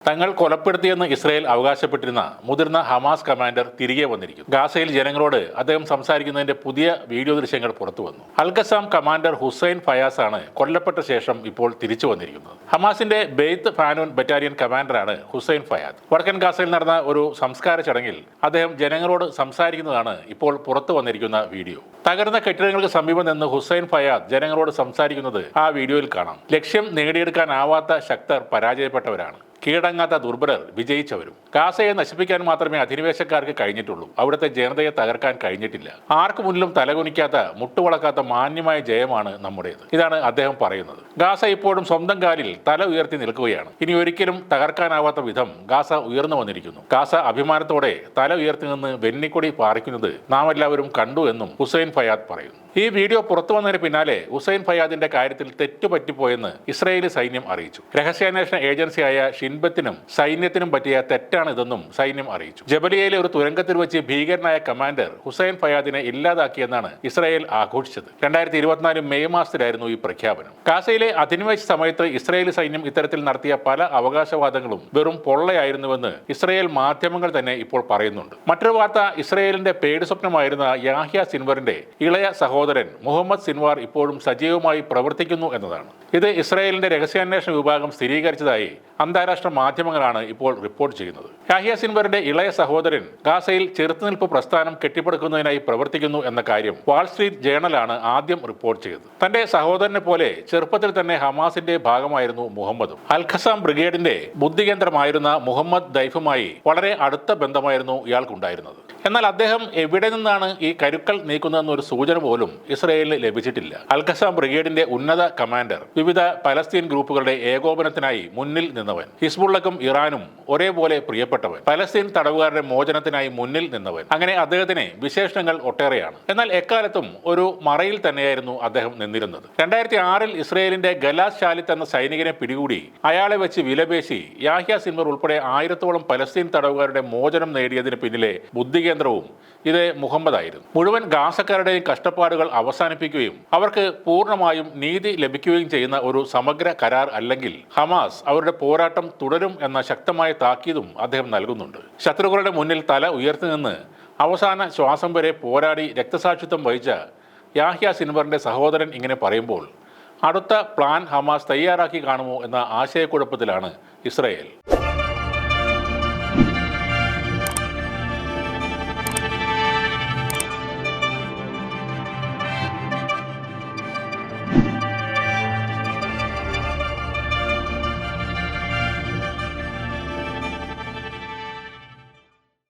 തങ്ങൾ കൊലപ്പെടുത്തിയെന്ന് Israel അവകാശപ്പെട്ടിരുന്ന മുതിർന്ന Hamas commander തിരികെ വന്നിരിക്കുന്നു. ഗാസയിൽ ജനങ്ങളോട് അദ്ദേഹം സംസാരിക്കുന്നതിന്റെ പുതിയ വീഡിയോ ദൃശ്യങ്ങൾ പുറത്തു വന്നു. അൽഖസാം കമാൻഡർ ഹുസൈൻ ഫയാസ് ആണ് കൊല്ലപ്പെട്ട ശേഷം ഇപ്പോൾ തിരിച്ചു വന്നിരിക്കുന്നത്. ഹമാസിന്റെ ബെയ്ത്ത് ഫാനൂൻ ബറ്റാലിയൻ കമാൻഡറാണ് ഹുസൈൻ ഫയാദ്. വടക്കൻ ഗാസയിൽ നടന്ന ഒരു സംസ്കാര ചടങ്ങിൽ അദ്ദേഹം ജനങ്ങളോട് സംസാരിക്കുന്നതാണ് ഇപ്പോൾ പുറത്തു വന്നിരിക്കുന്ന വീഡിയോ. തകർന്ന കെട്ടിടങ്ങൾക്ക് സമീപം നിന്ന് ഹുസൈൻ ഫയാദ് ജനങ്ങളോട് സംസാരിക്കുന്നത് ആ വീഡിയോയിൽ കാണാം. ലക്ഷ്യം നേടിയെടുക്കാനാവാത്ത ശക്തർ പരാജയപ്പെട്ടവരാണ്, കീഴടങ്ങാത്ത ദുർബലർ വിജയിച്ചവരും. ഗാസയെ നശിപ്പിക്കാൻ മാത്രമേ അധിനിവേശക്കാർക്ക് കഴിഞ്ഞിട്ടുള്ളൂ, അവിടുത്തെ ജനതയെ തകർക്കാൻ കഴിഞ്ഞിട്ടില്ല. ആർക്കു മുന്നിലും തലകുനിക്കാത്ത, മുട്ടുവളക്കാത്ത മാന്യമായ ജയമാണ് നമ്മുടേത്. ഇതാണ് അദ്ദേഹം പറയുന്നത്. ഗാസ ഇപ്പോഴും സ്വന്തം കാലിൽ തല ഉയർത്തി നിൽക്കുകയാണ്. ഇനി ഒരിക്കലും തകർക്കാനാവാത്ത വിധം ഗാസ ഉയർന്നു വന്നിരിക്കുന്നു. ഗാസ അഭിമാനത്തോടെ തല ഉയർത്തി നിന്ന് വെന്നിക്കൊടി പാറിക്കുന്നത് നാം എല്ലാവരും കണ്ടു എന്നും ഹുസൈൻ ഫയാദ് പറയുന്നു. ഈ വീഡിയോ പുറത്തു വന്നതിന് പിന്നാലെ ഹുസൈൻ ഫയാദിന്റെ കാര്യത്തിൽ തെറ്റുപറ്റിപ്പോയെന്ന് ഇസ്രായേലി സൈന്യം അറിയിച്ചു. രഹസ്യാന്വേഷണ ഏജൻസിയായ ഷിൻബത്തിനും സൈന്യത്തിനും പറ്റിയ തെറ്റാണിതെന്നും സൈന്യം അറിയിച്ചു. ജബലിയയിലെ ഒരു തുരങ്കത്തിൽ വെച്ച് ഭീകരനായ കമാൻഡർ ഹുസൈൻ ഫയാദിനെ ഇല്ലാതാക്കിയെന്നാണ് ഇസ്രായേൽ ആഘോഷിച്ചത്. 2024 മെയ് മാസത്തിലായിരുന്നു ഈ പ്രഖ്യാപനം. ഗാസയിലെ അധിനിവേശ സമയത്ത് ഇസ്രായേലി സൈന്യം ഇത്തരത്തിൽ നടത്തിയ പല അവകാശവാദങ്ങളും വെറും പൊള്ളയായിരുന്നുവെന്ന് ഇസ്രായേൽ മാധ്യമങ്ങൾ തന്നെ ഇപ്പോൾ പറയുന്നുണ്ട്. മറ്റൊരു വാർത്ത, ഇസ്രായേലിന്റെ പേടി സ്വപ്നമായിരുന്ന യാഹ്യ സിൻവറിന്റെ ഇളയ സഹോദരൻ മുഹമ്മദ് സിൻവാർ ഇപ്പോഴും സജീവമായി പ്രവർത്തിക്കുന്നു എന്നതാണ്. ഇത് ഇസ്രായേലിന്റെ രഹസ്യാന്വേഷണ വിഭാഗം സ്ഥിരീകരിച്ചതായി അന്താരാഷ്ട്ര മാധ്യമങ്ങളാണ് ഇപ്പോൾ റിപ്പോർട്ട് ചെയ്യുന്നത്. യാഹ്യ സിൻവറിന്റെ ഇളയ സഹോദരൻ ഗാസയിൽ ചെറുത്തുനിൽപ്പ് പ്രസ്ഥാനം കെട്ടിപ്പടുക്കുന്നതിനായി പ്രവർത്തിക്കുന്നു എന്ന കാര്യം വാൾ സ്ട്രീറ്റ് ജേണലാണ് ആദ്യം റിപ്പോർട്ട് ചെയ്തത്. തന്റെ സഹോദരനെ പോലെ ചെറുപ്പത്തിൽ തന്നെ ഹമാസിന്റെ ഭാഗമായിരുന്നു മുഹമ്മദും. അൽഖസാം ബ്രിഗേഡിന്റെ ബുദ്ധികേന്ദ്രമായിരുന്ന മുഹമ്മദ് ദൈഫുമായി വളരെ അടുത്ത ബന്ധമായിരുന്നു ഇയാൾക്കുണ്ടായിരുന്നത്. എന്നാൽ അദ്ദേഹം എവിടെ നിന്നാണ് ഈ കരുക്കൾ നീക്കുന്നതെന്നൊരു സൂചന പോലും ഇസ്രായേലിന് ലഭിച്ചിട്ടില്ല. അൽഖസാം ബ്രിഗേഡിന്റെ ഉന്നത കമാൻഡർ വിവിധ പലസ്തീൻ ഗ്രൂപ്പുകളുടെ ഏകോപനത്തിനായി മുന്നിൽ നിന്നവൻ, ഹിസ്ബുള്ളക്കും ഇറാനും ഒരേപോലെ പ്രിയപ്പെട്ടവൻ, പലസ്തീൻ തടവുകാരുടെ മോചനത്തിനായി മുന്നിൽ നിന്നവൻ, അങ്ങനെ അദ്ദേഹത്തിന് വിശേഷണങ്ങൾ ഒട്ടേറെയാണ്. എന്നാൽ എക്കാലത്തും ഒരു മറയിൽ തന്നെയായിരുന്നു അദ്ദേഹം നിന്നിരുന്നത്. 2006 ഇസ്രായേലിന്റെ ഗലാസ് ഷാലിത്ത് എന്ന സൈനികനെ പിടികൂടി അയാളെ വെച്ച് വിലപേശി യാഹ്യ സിൻവർ ഉൾപ്പെടെ 1000ഓളം പലസ്തീൻ തടവുകാരുടെ മോചനം നേടിയതിന് പിന്നിലെ ബുദ്ധികേന്ദ്രവും ഇത് മുഹമ്മദായിരുന്നു. മുഴുവൻ ഗാസക്കാരുടെയും കഷ്ടപ്പാടുകൾ അവസാനിപ്പിക്കുകയും അവർക്ക് പൂർണ്ണമായും നീതി ലഭിക്കുകയും ചെയ്യുന്ന ഒരു സമഗ്ര കരാർ അല്ലെങ്കിൽ ഹമാസ് അവരുടെ പോരാട്ടം തുടരും എന്ന ശക്തമായ താക്കീതും അദ്ദേഹം നൽകുന്നുണ്ട്. ശത്രുക്കളുടെ മുന്നിൽ തല ഉയർത്തി നിന്ന് അവസാന ശ്വാസം വരെ പോരാടി രക്തസാക്ഷിത്വം വഹിച്ച യാഹ്യ സിൻവറിന്റെ സഹോദരൻ ഇങ്ങനെ പറയുമ്പോൾ അടുത്ത പ്ലാൻ ഹമാസ് തയ്യാറാക്കി കാണുമോ എന്ന ആശയക്കുഴപ്പത്തിലാണ് ഇസ്രായേൽ.